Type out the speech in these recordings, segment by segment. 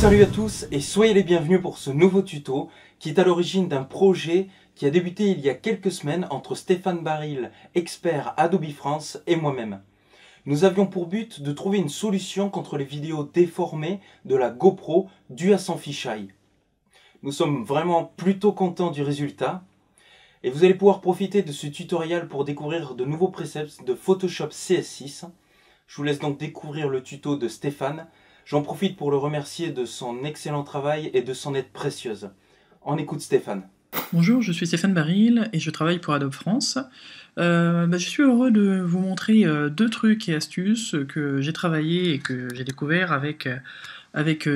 Salut à tous et soyez les bienvenus pour ce nouveau tuto qui est à l'origine d'un projet qui a débuté il y a quelques semaines entre Stéphane Baril, expert Adobe France, et moi-même. Nous avions pour but de trouver une solution contre les vidéos déformées de la GoPro dues à son fisheye. Nous sommes vraiment plutôt contents du résultat et vous allez pouvoir profiter de ce tutoriel pour découvrir de nouveaux presets de Photoshop CS6. Je vous laisse donc découvrir le tuto de Stéphane. J'en profite pour le remercier de son excellent travail et de son aide précieuse. On écoute Stéphane. Bonjour, je suis Stéphane Baril et je travaille pour Adobe France. Je suis heureux de vous montrer deux trucs et astuces que j'ai travaillé et que j'ai découvert avec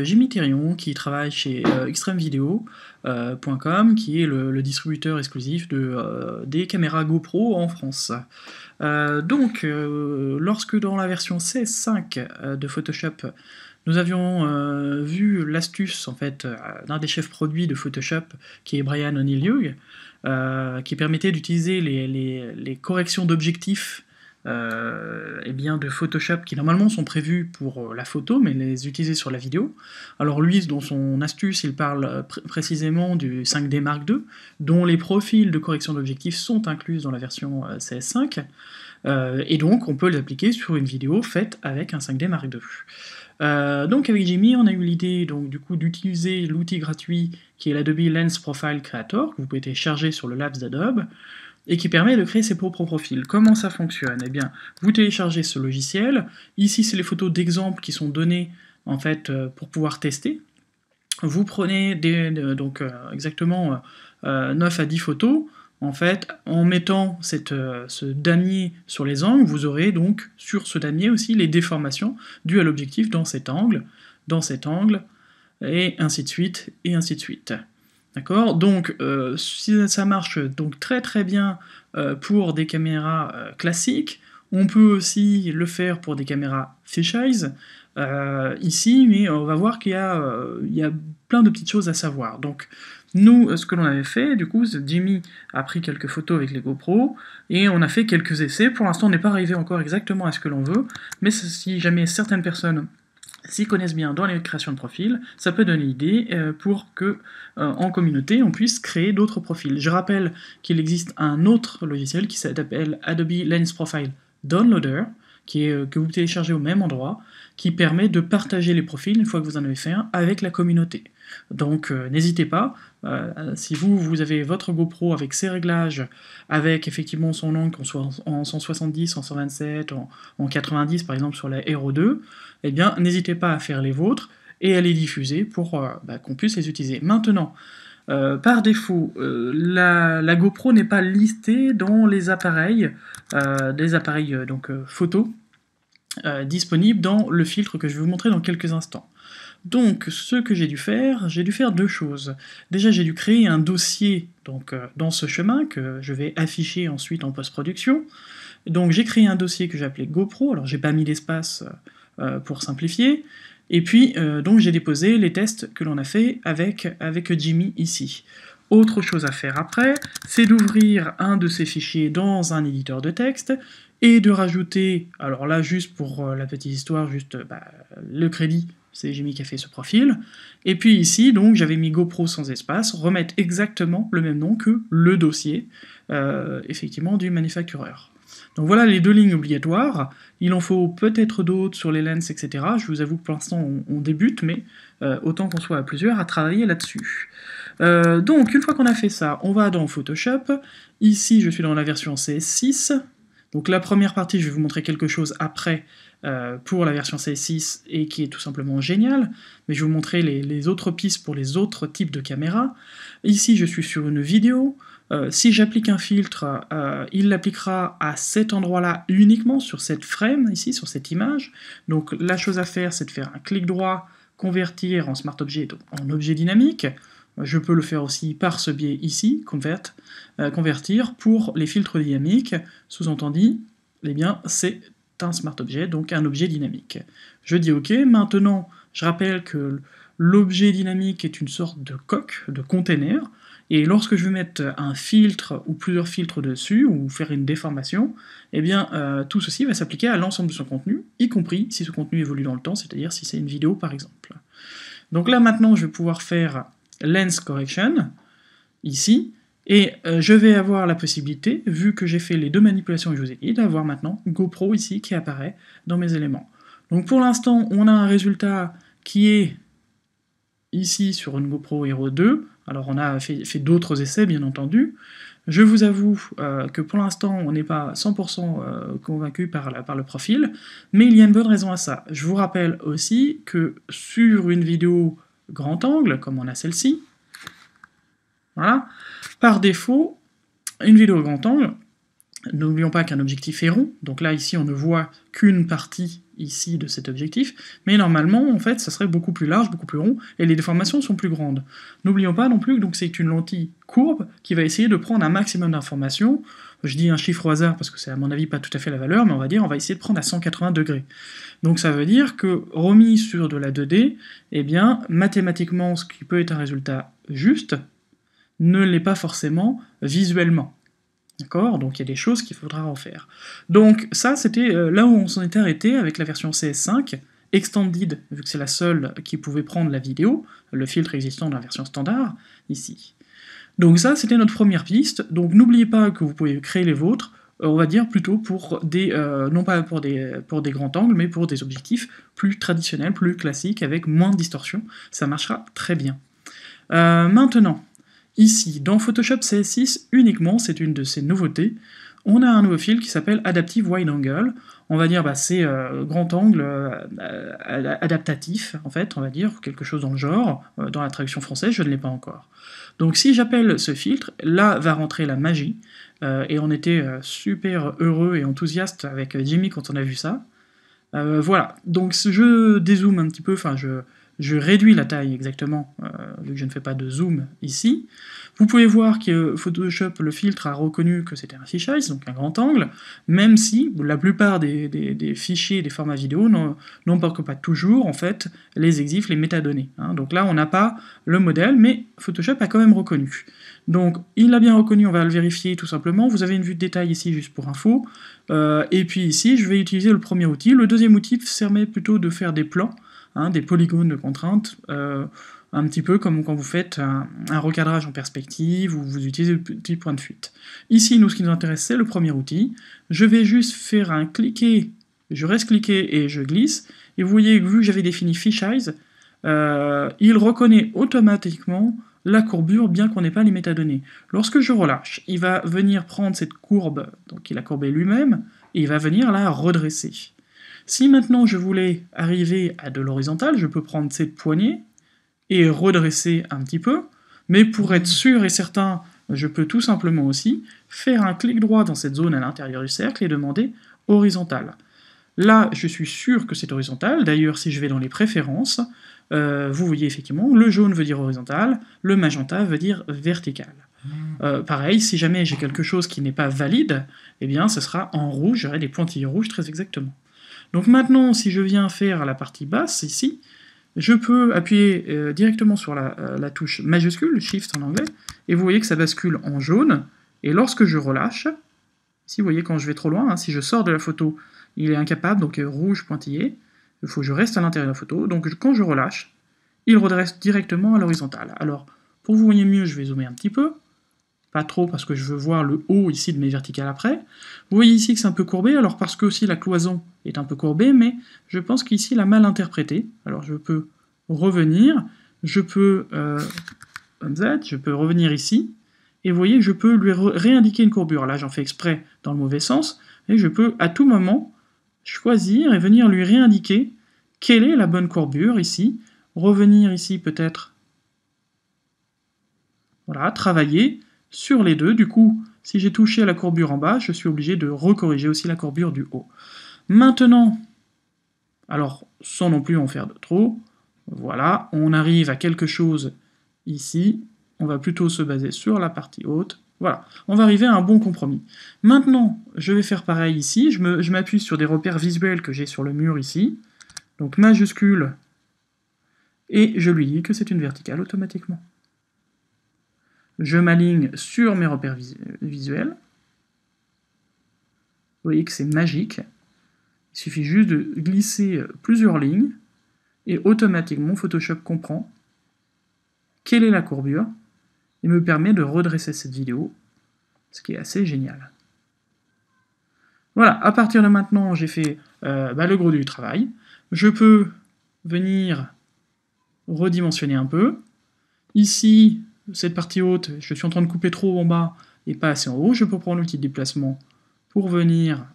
Jimmy Thérion, qui travaille chez extremevideo.com, qui est le distributeur exclusif des caméras GoPro en France. Lorsque dans la version 16.5 de Photoshop, nous avions vu l'astuce en fait d'un des chefs produits de Photoshop, qui est Brian O'Neill, qui permettait d'utiliser les corrections d'objectifs de Photoshop qui normalement sont prévues pour la photo, mais les utiliser sur la vidéo. Alors lui, dans son astuce, il parle précisément du 5D Mark II, dont les profils de correction d'objectifs sont inclus dans la version CS5, et donc on peut les appliquer sur une vidéo faite avec un 5D Mark II. Donc avec Jimmy, on a eu l'idée d'utiliser l'outil gratuit qui est l'Adobe Lens Profile Creator, que vous pouvez télécharger sur le Labs d'Adobe, et qui permet de créer ses propres profils. Comment ça fonctionne? Eh bien, vous téléchargez ce logiciel. Ici, c'est les photos d'exemple qui sont données en fait pour pouvoir tester. Vous prenez exactement 9 à 10 photos. En fait, en mettant ce damier sur les angles, vous aurez donc sur ce damier aussi les déformations dues à l'objectif dans cet angle, et ainsi de suite, et ainsi de suite. D'accord? Donc, si ça marche donc très très bien pour des caméras classiques, on peut aussi le faire pour des caméras fisheyes, ici, mais on va voir qu'il y a plein de petites choses à savoir. Donc, nous, ce que l'on avait fait, du coup, Jimmy a pris quelques photos avec les GoPro, et on a fait quelques essais. Pour l'instant, on n'est pas arrivé encore exactement à ce que l'on veut, mais si jamais certaines personnes s'y connaissent bien dans les créations de profils, ça peut donner l'idée pour que, en communauté, on puisse créer d'autres profils. Je rappelle qu'il existe un autre logiciel qui s'appelle Adobe Lens Profile Downloader, que vous téléchargez au même endroit, qui permet de partager les profils, une fois que vous en avez fait un, avec la communauté. Donc n'hésitez pas, si vous avez votre GoPro avec ses réglages, avec effectivement son angle, qu'on soit en 170, en 127, en 90 par exemple sur la Hero 2, eh bien n'hésitez pas à faire les vôtres et à les diffuser pour qu'on puisse les utiliser. Maintenant, par défaut, la GoPro n'est pas listée dans les appareils, photo, disponibles dans le filtre que je vais vous montrer dans quelques instants. Donc, ce que j'ai dû faire deux choses. Déjà, j'ai dû créer un dossier dans ce chemin que je vais afficher ensuite en post-production. Donc, j'ai créé un dossier que j'ai appelé GoPro, alors j'ai pas mis d'espace pour simplifier, et puis j'ai déposé les tests que l'on a fait avec Jimmy ici. Autre chose à faire après, c'est d'ouvrir un de ces fichiers dans un éditeur de texte, et de rajouter, alors là, juste pour la petite histoire, le crédit, c'est Jimmy qui a fait ce profil, et puis ici, donc, j'avais mis GoPro sans espace, remettre exactement le même nom que le dossier, effectivement, du manufactureur. Donc voilà les deux lignes obligatoires, il en faut peut-être d'autres sur les lens, etc. Je vous avoue que pour l'instant on débute, mais autant qu'on soit à plusieurs à travailler là-dessus. Donc une fois qu'on a fait ça, on va dans Photoshop, ici je suis dans la version CS6, donc la première partie je vais vous montrer quelque chose après pour la version CS6 et qui est tout simplement génial, mais je vais vous montrer les autres pistes pour les autres types de caméras. Ici je suis sur une vidéo. Si j'applique un filtre, il l'appliquera à cet endroit-là uniquement, sur cette frame, ici, sur cette image. Donc la chose à faire, c'est de faire un clic droit, convertir en Smart Object en objet dynamique. Je peux le faire aussi par ce biais ici, convertir pour les filtres dynamiques, sous-entendu, eh bien c'est un Smart Object, donc un objet dynamique. Je dis OK, maintenant je rappelle que l'objet dynamique est une sorte de coque, de container, et lorsque je vais mettre un filtre ou plusieurs filtres dessus, ou faire une déformation, eh bien tout ceci va s'appliquer à l'ensemble de son contenu, y compris si ce contenu évolue dans le temps, c'est-à-dire si c'est une vidéo par exemple. Donc là maintenant je vais pouvoir faire Lens Correction, ici, et je vais avoir la possibilité, vu que j'ai fait les deux manipulations que je vous ai dit, d'avoir maintenant GoPro ici qui apparaît dans mes éléments. Donc pour l'instant, on a un résultat qui est ici sur une GoPro Hero 2, alors on a fait d'autres essais bien entendu. Je vous avoue que pour l'instant on n'est pas 100% convaincu par le profil, mais il y a une bonne raison à ça. Je vous rappelle aussi que sur une vidéo grand angle, comme on a celle-ci, voilà, par défaut, une vidéo grand angle, n'oublions pas qu'un objectif est rond, donc là ici on ne voit qu'une partie ici de cet objectif, mais normalement en fait ça serait beaucoup plus large, beaucoup plus rond, et les déformations sont plus grandes. N'oublions pas non plus que donc c'est une lentille courbe qui va essayer de prendre un maximum d'informations. Je dis un chiffre au hasard parce que c'est à mon avis pas tout à fait la valeur, mais on va essayer de prendre à 180 degrés. Donc ça veut dire que remis sur de la 2D, eh bien mathématiquement ce qui peut être un résultat juste ne l'est pas forcément visuellement. D'accord? Donc il y a des choses qu'il faudra refaire. Donc ça, c'était là où on s'en était arrêté avec la version CS5, Extended, vu que c'est la seule qui pouvait prendre la vidéo, le filtre existant dans la version standard, ici. Donc ça, c'était notre première piste, donc n'oubliez pas que vous pouvez créer les vôtres, on va dire plutôt pour des, non pas pour des grands angles, mais pour des objectifs plus traditionnels, plus classiques, avec moins de distorsion, ça marchera très bien. Maintenant, ici, dans Photoshop CS6 uniquement, c'est une de ces nouveautés, on a un nouveau fil qui s'appelle Adaptive Wide Angle. On va dire, c'est grand angle adaptatif, en fait, on va dire, quelque chose dans le genre. Dans la traduction française, je ne l'ai pas encore. Donc si j'appelle ce filtre, là va rentrer la magie, et on était super heureux et enthousiaste avec Jimmy quand on a vu ça. Voilà, donc je dézoome un petit peu, enfin je réduis la taille exactement, vu que je ne fais pas de zoom ici. Vous pouvez voir que Photoshop, le filtre, a reconnu que c'était un fisheye, donc un grand angle, même si la plupart des fichiers, des formats vidéo n'embarquent pas toujours, en fait, les exifs, les métadonnées. Hein. Donc là, on n'a pas le modèle, mais Photoshop a quand même reconnu. Donc, il l'a bien reconnu, on va le vérifier tout simplement. Vous avez une vue de détail ici, juste pour info. Et puis ici, je vais utiliser le premier outil. Le deuxième outil permet plutôt de faire des plans, hein, des polygones de contraintes, un petit peu comme quand vous faites un recadrage en perspective, ou vous utilisez le petit point de fuite. Ici, nous, ce qui nous intéresse, c'est le premier outil. Je vais juste faire un cliquer, je reste cliquer et je glisse, et vous voyez que vu que j'avais défini fisheyes, il reconnaît automatiquement la courbure, bien qu'on n'ait pas les métadonnées. Lorsque je relâche, il va venir prendre cette courbe, donc il a courbé lui-même, et il va venir la redresser. Si maintenant je voulais arriver à de l'horizontal, je peux prendre cette poignée, et redresser un petit peu, mais pour être sûr et certain, je peux tout simplement aussi faire un clic droit dans cette zone à l'intérieur du cercle et demander horizontal. Là, je suis sûr que c'est horizontal, d'ailleurs si je vais dans les préférences, vous voyez effectivement, le jaune veut dire horizontal, le magenta veut dire vertical. Pareil, si jamais j'ai quelque chose qui n'est pas valide, eh bien ce sera en rouge, j'aurai des pointillés rouges très exactement. Donc maintenant, si je viens faire la partie basse, ici, je peux appuyer directement sur la touche majuscule, Shift en anglais, et vous voyez que ça bascule en jaune, et lorsque je relâche, ici vous voyez quand je vais trop loin, hein, si je sors de la photo, il est incapable, donc rouge pointillé, il faut que je reste à l'intérieur de la photo, donc quand je relâche, il redresse directement à l'horizontale. Alors, pour vous voyez mieux, je vais zoomer un petit peu, pas trop parce que je veux voir le haut ici de mes verticales après. Vous voyez ici que c'est un peu courbé, alors parce que aussi la cloison est un peu courbée, mais je pense qu'ici il a mal interprété. Alors je peux revenir, je peux je peux revenir ici, et vous voyez que je peux lui réindiquer une courbure. Là j'en fais exprès dans le mauvais sens, et je peux à tout moment choisir et venir lui réindiquer quelle est la bonne courbure ici, revenir ici peut-être, voilà, travailler sur les deux. Du coup, si j'ai touché à la courbure en bas, je suis obligé de recorriger aussi la courbure du haut. Maintenant, alors sans non plus en faire de trop, voilà, on arrive à quelque chose ici, on va plutôt se baser sur la partie haute, voilà, on va arriver à un bon compromis. Maintenant, je vais faire pareil ici, je m'appuie sur des repères visuels que j'ai sur le mur ici, donc majuscule, et je lui dis que c'est une verticale automatiquement. Je m'aligne sur mes repères visuels. Vous voyez que c'est magique. Il suffit juste de glisser plusieurs lignes, et automatiquement Photoshop comprend quelle est la courbure et me permet de redresser cette vidéo, ce qui est assez génial. Voilà, à partir de maintenant, j'ai fait le gros du travail. Je peux venir redimensionner un peu. Ici, cette partie haute, je suis en train de couper trop en bas et pas assez en haut. Je peux prendre l'outil de déplacement pour venir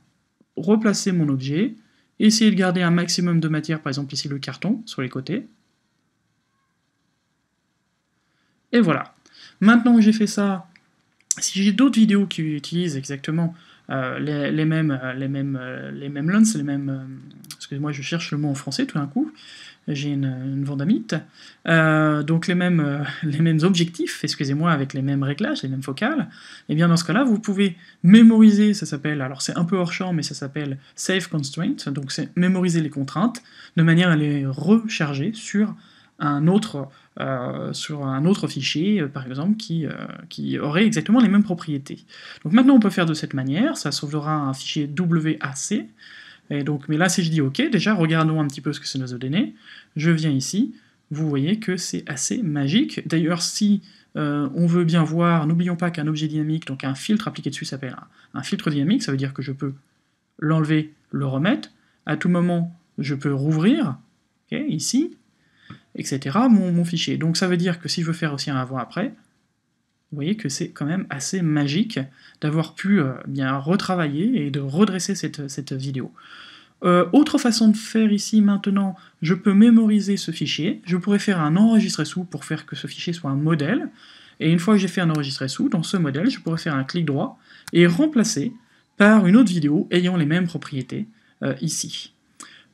replacer mon objet, essayer de garder un maximum de matière, par exemple ici le carton, sur les côtés. Et voilà. Maintenant que j'ai fait ça, si j'ai d'autres vidéos qui utilisent exactement les mêmes lens, excusez-moi, je cherche le mot en français tout d'un coup, j'ai une vandamite, donc les mêmes objectifs, excusez-moi, avec les mêmes réglages, les mêmes focales, et bien dans ce cas-là, vous pouvez mémoriser, ça s'appelle, alors c'est un peu hors champ, mais ça s'appelle Save Constraint, donc c'est mémoriser les contraintes, de manière à les recharger sur un autre fichier, par exemple, qui aurait exactement les mêmes propriétés. Donc maintenant on peut faire de cette manière, ça sauvera un fichier WAC, et donc, mais là si je dis OK, déjà regardons un petit peu ce que ça nous a donné, je viens ici, vous voyez que c'est assez magique. D'ailleurs si on veut bien voir, n'oublions pas qu'un objet dynamique, donc un filtre appliqué dessus s'appelle un filtre dynamique, ça veut dire que je peux l'enlever, le remettre, à tout moment je peux rouvrir, okay, ici, etc. mon fichier. Donc ça veut dire que si je veux faire aussi un avant-après, vous voyez que c'est quand même assez magique d'avoir pu bien retravailler et de redresser cette vidéo. Autre façon de faire ici maintenant, je peux mémoriser ce fichier, je pourrais faire un enregistré sous pour faire que ce fichier soit un modèle, et une fois que j'ai fait un enregistré sous, dans ce modèle, je pourrais faire un clic droit et remplacer par une autre vidéo ayant les mêmes propriétés ici.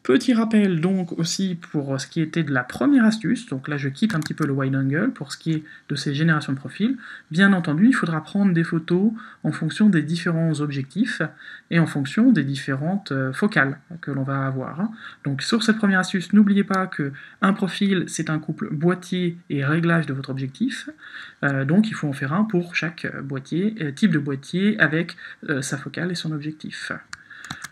Petit rappel donc aussi pour ce qui était de la première astuce, donc là je quitte un petit peu le wide angle pour ce qui est de ces générations de profils. Bien entendu, il faudra prendre des photos en fonction des différents objectifs et en fonction des différentes focales que l'on va avoir. Donc sur cette première astuce, n'oubliez pas que un profil c'est un couple boîtier et réglage de votre objectif, donc il faut en faire un pour chaque boîtier, type de boîtier avec sa focale et son objectif.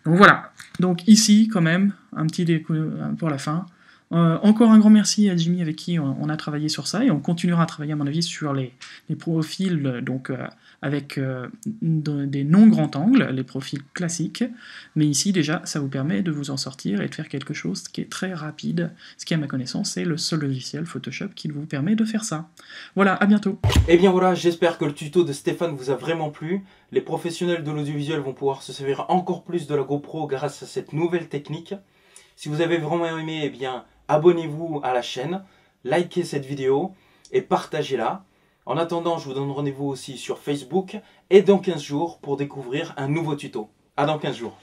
Donc voilà, donc ici quand même, un petit déco pour la fin. Encore un grand merci à Jimmy avec qui on a travaillé sur ça, et on continuera à travailler à mon avis sur les profils donc, avec des non grands angles, les profils classiques, mais ici déjà ça vous permet de vous en sortir et de faire quelque chose qui est très rapide, ce qui à ma connaissance est le seul logiciel Photoshop qui vous permet de faire ça. Voilà, à bientôt. Et bien voilà, j'espère que le tuto de Stéphane vous a vraiment plu. Les professionnels de l'audiovisuel vont pouvoir se servir encore plus de la GoPro grâce à cette nouvelle technique. Si vous avez vraiment aimé, eh bien abonnez-vous à la chaîne, likez cette vidéo et partagez-la. En attendant, je vous donne rendez-vous aussi sur Facebook et dans 15 jours pour découvrir un nouveau tuto. À dans 15 jours.